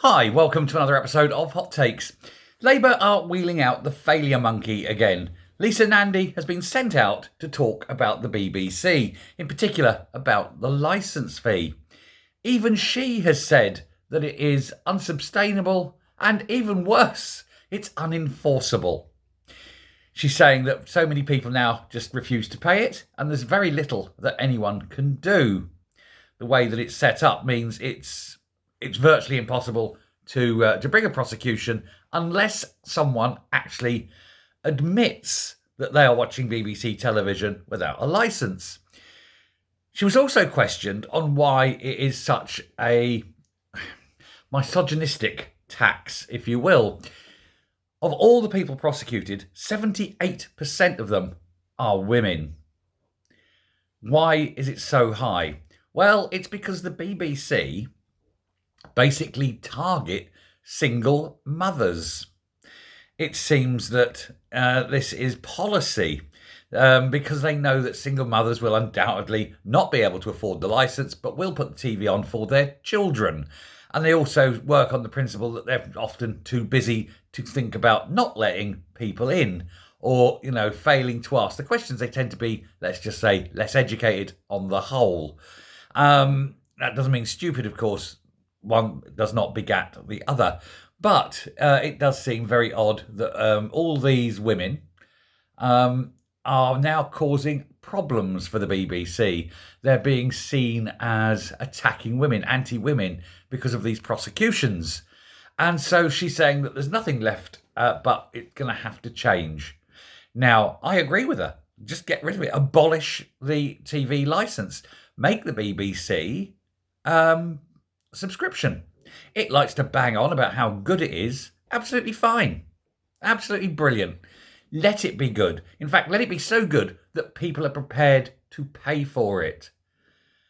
Hi, welcome to another episode of Hot Takes. Labour are wheeling out the failure monkey again. Nandy has been sent out to talk about the BBC, in particular about the licence fee. Even she has said that it is unsustainable and even worse, it's unenforceable. She's saying that so many people now just refuse to pay it and there's very little that anyone can do. The way that it's set up means it's virtually impossible to bring a prosecution unless someone actually admits that they are watching BBC television without a licence. She was also questioned on why it is such a misogynistic tax, if you will. Of all the people prosecuted, 78% of them are women. Why is it so high? Well, it's because the BBC basically target single mothers. It seems that this is policy because they know that single mothers will undoubtedly not be able to afford the licence, but will put the TV on for their children. And they also work on the principle that they're often too busy to think about not letting people in or, failing to ask the questions. They tend to be, let's just say, less educated on the whole. That doesn't mean stupid, of course. One does not begat the other. But it does seem very odd that all these women are now causing problems for the BBC. They're being seen as attacking women, anti-women, because of these prosecutions. And so she's saying that there's nothing left, but it's going to have to change. Now, I agree with her. Just get rid of it. Abolish the TV licence. Make the BBC subscription. It likes to bang on about how good it is. Absolutely fine. Absolutely brilliant. Let it be good. In fact, let it be so good that people are prepared to pay for it.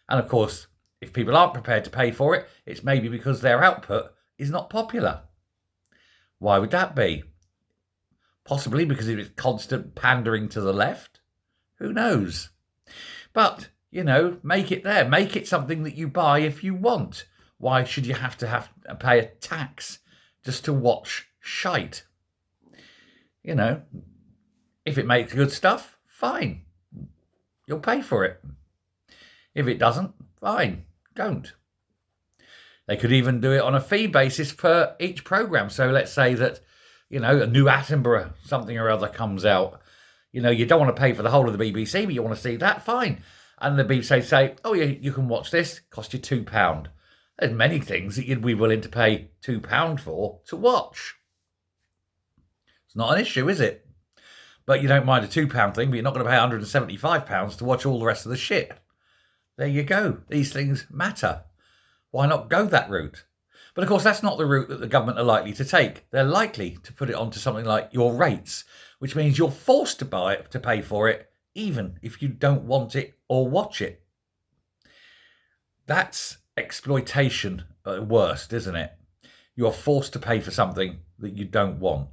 And of course, if people aren't prepared to pay for it, it's maybe because their output is not popular. Why would that be? Possibly because of its constant pandering to the left. Who knows? But, make it there. Make it something that you buy if you want. Why should you have to pay a tax just to watch shite? If it makes good stuff, fine. You'll pay for it. If it doesn't, fine. Don't. They could even do it on a fee basis per each programme. So let's say that, a new Attenborough something or other comes out. You don't want to pay for the whole of the BBC, but you want to see that, fine. And the BBC say, oh, yeah, you can watch this, cost you £2. There's many things that you'd be willing to pay £2 for to watch. It's not an issue, is it? But you don't mind a £2 thing, but you're not going to pay £175 to watch all the rest of the shit. There you go. These things matter. Why not go that route? But of course, that's not the route that the government are likely to take. They're likely to put it onto something like your rates, which means you're forced to pay for it, even if you don't want it or watch it. That's exploitation at worst, isn't it? You're forced to pay for something that you don't want.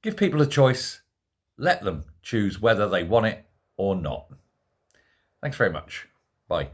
Give people a choice. Let them choose whether they want it or not. Thanks very much. Bye.